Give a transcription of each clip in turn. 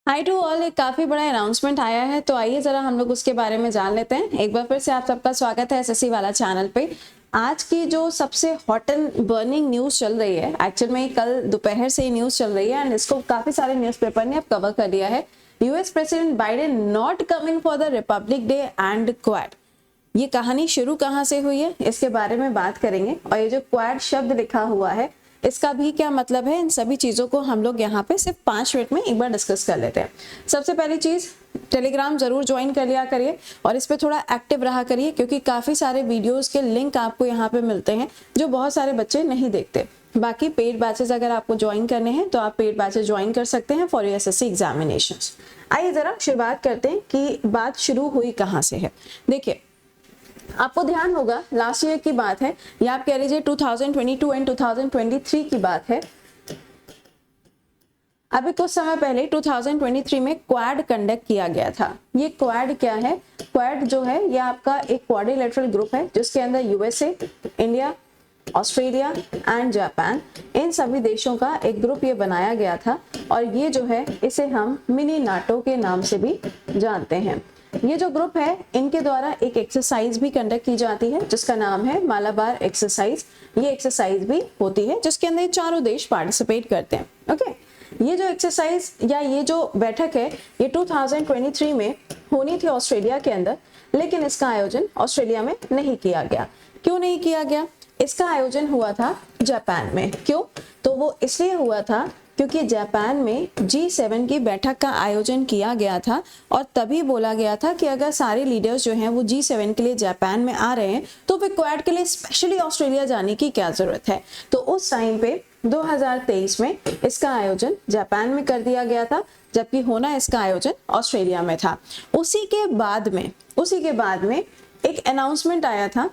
High to all, एक काफी बड़ा अनाउंसमेंट आया है, तो आइए जरा हम लोग उसके बारे में जान लेते हैं। एक बार फिर से आप सबका स्वागत है एसएससी वाला चैनल पे। आज की जो सबसे हॉट एंड बर्निंग न्यूज चल रही है, एक्चुअल में कल दोपहर से ही न्यूज चल रही है एंड इसको काफी सारे न्यूज़पेपर ने अब कवर कर लिया है। US president Biden not coming for the Republic day and quad. ये कहानी शुरू कहाँ से हुई है, इसके बारे में बात करेंगे। और ये जो क्वाड शब्द लिखा हुआ है, इसका भी क्या मतलब है, इन सभी चीज़ों को हम लोग यहाँ पे सिर्फ 5 मिनट में एक बार डिस्कस कर लेते हैं। सबसे पहली चीज़, टेलीग्राम जरूर ज्वाइन कर लिया करिए और इस पे थोड़ा एक्टिव रहा करिए, क्योंकि काफ़ी सारे वीडियोस के लिंक आपको यहाँ पे मिलते हैं जो बहुत सारे बच्चे नहीं देखते। बाकी पेड बैचेस अगर आपको ज्वाइन करने हैं तो आप पेड बैचेस ज्वाइन कर सकते हैं फॉर एसएससी एग्जामिनेशंस। आइए जरा शुरुआत करते हैं कि बात शुरू हुई कहाँ से है। देखिए, आपको ध्यान होगा लास्ट ईयर की बात है, या आप कह लीजिए 2022 एंड 2023 की बात है। अभी कुछ समय पहले 2023 में क्वाड कंडक्ट किया गया था। ये क्वाड क्या है? क्वाड जो है ये आपका एक क्वाड्रिलेटरल ग्रुप है जिसके अंदर USA, India, Australia and Japan, इन सभी देशों का एक ग्रुप ये बनाया गया था। और ये जो है इसे हम मिनी नाटो के नाम से भी जानते हैं। ये जो ग्रुप है, इनके द्वारा एक एक्सरसाइज भी कंडक्ट की जाती है जिसका नाम है मालाबार एक्सरसाइज। ये एक्सरसाइज भी होती है जिसके अंदर चारों देश पार्टिसिपेट करते हैं। ओके, ये जो एक्सरसाइज या ये जो बैठक है ये 2023 में होनी थी ऑस्ट्रेलिया के अंदर, लेकिन इसका आयोजन ऑस्ट्रेलिया में नहीं किया गया। क्यों नहीं किया गया? इसका आयोजन हुआ था जापान में। क्यों? तो वो इसलिए हुआ था क्योंकि जापान में G7 की बैठक का आयोजन किया गया था और तभी बोला गया था कि अगर सारे लीडर्स जो हैं वो G7 के लिए जापान में आ रहे हैं तो फिर क्वाड के लिए स्पेशली ऑस्ट्रेलिया जाने की क्या जरूरत है। तो उस टाइम पे 2023 में इसका आयोजन जापान में कर दिया गया था, जबकि होना इसका आयोजन ऑस्ट्रेलिया में था। उसी के बाद में एक अनाउंसमेंट आया था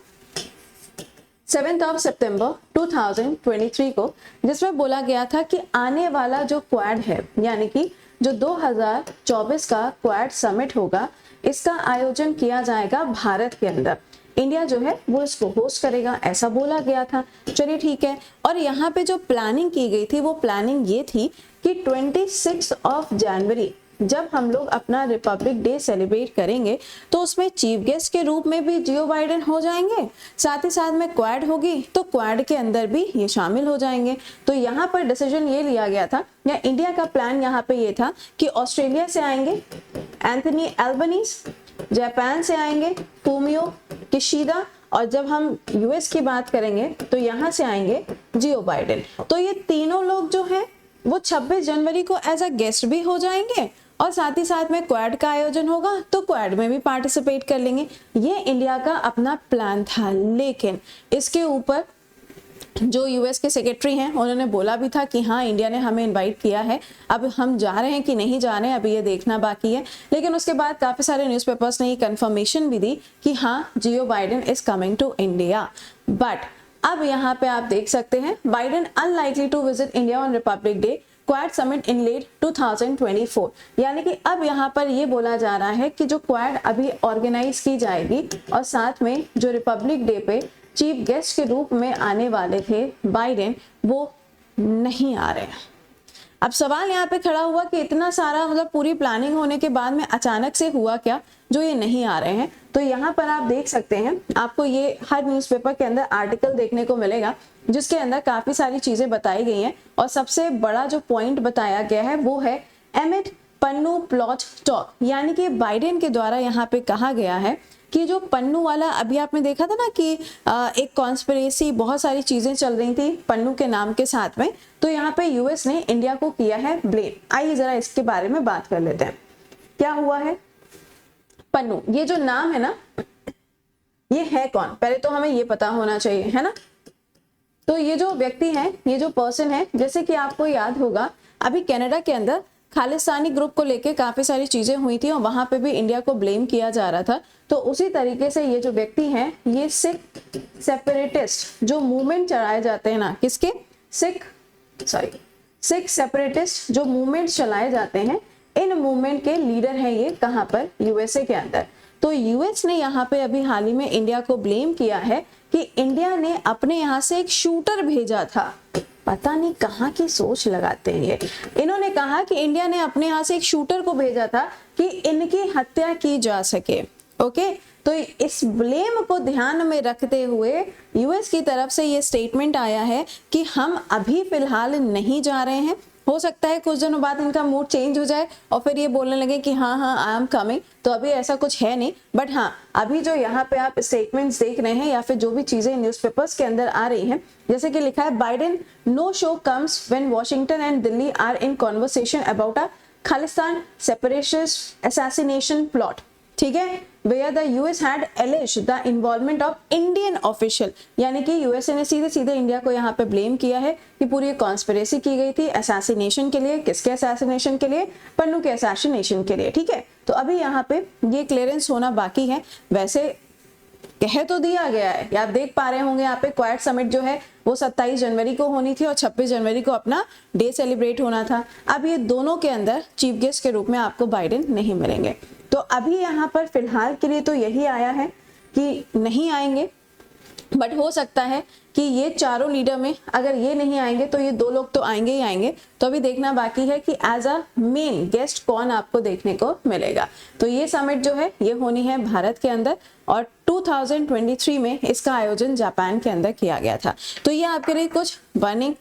7 सितंबर 2023 को, जिसमें बोला गया था कि आने वाला जो क्वाड है, यानी कि जो 2024 का क्वाड समिट होगा, इसका आयोजन किया जाएगा भारत के अंदर। इंडिया जो है वो इसको होस्ट करेगा, ऐसा बोला गया था। चलिए ठीक है। और यहाँ पे जो प्लानिंग की गई थी वो प्लानिंग ये थी कि 26 जनवरी जब हम लोग अपना रिपब्लिक डे सेलिब्रेट करेंगे तो उसमें चीफ गेस्ट के रूप में भी जियो बाइडेन हो जाएंगे, साथ ही साथ में क्वाड होगी तो क्वाड के अंदर भी ये शामिल हो जाएंगे। तो यहाँ पर डिसीजन ये लिया गया था, या इंडिया का प्लान यहाँ पे ये था कि ऑस्ट्रेलिया से आएंगे एंथनी एल्बनीज, जापान से आएंगे फूमियो किशिदा, और जब हम यूएस की बात करेंगे तो यहाँ से आएंगे जियो बाइडेन। तो ये तीनों लोग जो है वो 26 जनवरी को एज अ गेस्ट भी हो जाएंगे और साथ ही साथ में क्वाड का आयोजन होगा तो क्वाड में भी पार्टिसिपेट कर लेंगे। ये इंडिया का अपना प्लान था, लेकिन इसके ऊपर जो यूएस के सेक्रेटरी हैं उन्होंने बोला भी था कि हाँ, इंडिया ने हमें इनवाइट किया है, अब हम जा रहे हैं कि नहीं जा रहे हैं अभी ये देखना बाकी है। लेकिन उसके बाद काफी सारे न्यूज़पेपर्स ने ये कंफर्मेशन भी दी कि हाँ, Joe Biden is coming to India. But अब यहाँ पे आप देख सकते हैं Biden unlikely to visit India on Republic Day Quad summit in late 2024। यानी कि अब यहाँ पर ये बोला जा रहा है कि जो क्वाड अभी ऑर्गेनाइज की जाएगी और साथ में जो रिपब्लिक डे पे चीफ गेस्ट के रूप में आने वाले थे बाइडेन, वो नहीं आ रहे हैं। अब सवाल यहाँ पे खड़ा हुआ कि इतना सारा मतलब पूरी प्लानिंग होने के बाद में अचानक से हुआ क्या जो ये नहीं आ रहे हैं। तो यहाँ पर आप देख सकते हैं, आपको ये हर न्यूज़पेपर के अंदर आर्टिकल देखने को मिलेगा जिसके अंदर काफी सारी चीजें बताई गई हैं और सबसे बड़ा जो पॉइंट बताया गया है वो है एमिड पन्नू प्लॉट टॉक। यानी कि बाइडेन के द्वारा यहाँ पे कहा गया है कि जो पन्नू वाला अभी आपने देखा था ना कि एक कॉन्स्पिरेसी, बहुत सारी चीजें चल रही थी पन्नू के नाम के साथ में, तो यहाँ पे यूएस ने इंडिया को किया है ब्लेम। आइए जरा इसके बारे में बात कर लेते हैं। क्या हुआ है? पन्नू, ये जो नाम है ना, ये है कौन? पहले तो हमें ये पता होना चाहिए, है ना। तो ये जो व्यक्ति है, ये जो पर्सन है, जैसे कि आपको याद होगा अभी कनाडा के अंदर खालिस्तानी ग्रुप को लेके काफी सारी चीजें हुई थी और वहां पे भी इंडिया को ब्लेम किया जा रहा था। तो उसी तरीके से ये जो व्यक्ति हैं, ये सिख सेपरेटिस्ट जो मूवमेंट चलाए जाते हैं ना, किसके? सिख सेपरेटिस्ट जो मूवमेंट चलाए जाते हैं, इन मूवमेंट के लीडर हैं ये। कहां पर? यूएसए के अंदर। तो यूएस ने यहाँ पे अभी हाल ही में इंडिया को ब्लेम किया है कि इंडिया ने अपने यहाँ से एक शूटर भेजा था। पता नहीं कहाँ की सोच लगाते हैं ये। इन्होंने कहा कि इंडिया ने अपने यहाँ से एक शूटर को भेजा था कि इनकी हत्या की जा सके। ओके, तो इस ब्लेम को ध्यान में रखते हुए यूएस की तरफ से ये स्टेटमेंट आया है कि हम अभी फिलहाल नहीं जा रहे हैं। हो सकता है कुछ दिनों बाद इनका मूड चेंज हो जाए और फिर ये बोलने लगे कि हाँ हाँ आई एम कमिंग, तो अभी ऐसा कुछ है नहीं। बट हाँ, अभी जो यहाँ पे आप स्टेटमेंट्स देख रहे हैं या फिर जो भी चीजें न्यूज़पेपर्स के अंदर आ रही हैं, जैसे कि लिखा है Biden no show comes when Washington and Delhi are in conversation about a Khalistan separatist assassination plot. ठीक है, where the US had alleged the involvement of Indian official, यानी कि यूएसए ने सीधे सीधे इंडिया को यहाँ पे ब्लेम किया है कि पूरी कॉन्स्पिरेसी की गई थी असैसिनेशन के लिए। किसके असैसिनेशन के लिए? पन्नू के असैसिनेशन के लिए। ठीक है, तो अभी यहाँ पे ये क्लियरेंस होना बाकी है। वैसे कह तो दिया गया है, आप देख पा रहे होंगे यहाँ पे क्वाड समिट जो है वो 27 जनवरी को होनी थी और 26 जनवरी को अपना डे सेलिब्रेट होना था। अब ये दोनों के अंदर चीफ गेस्ट के रूप में आपको बाइडेन नहीं मिलेंगे। तो अभी यहाँ पर फिलहाल के लिए तो यही आया है कि नहीं आएंगे, बट हो सकता है कि ये चारों लीडर में अगर ये नहीं आएंगे तो ये दो लोग तो आएंगे ही आएंगे। तो अभी देखना बाकी है कि एज अ मेन गेस्ट कौन आपको देखने को मिलेगा। तो ये समिट जो है ये होनी है भारत के अंदर और 2023 में इसका आयोजन जापान के अंदर किया गया था। तो ये आपके लिए कुछ बर्निंग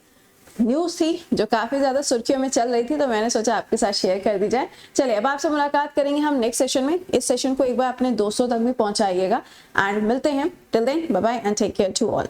न्यूज थी जो काफी ज्यादा सुर्खियों में चल रही थी, तो मैंने सोचा आपके साथ शेयर कर दी जाए। चलिए अब आपसे मुलाकात करेंगे हम नेक्स्ट सेशन में। इस सेशन को एक बार अपने दोस्तों तक भी पहुंचाइएगा एंड मिलते हैं। Till then bye bye and take care to all.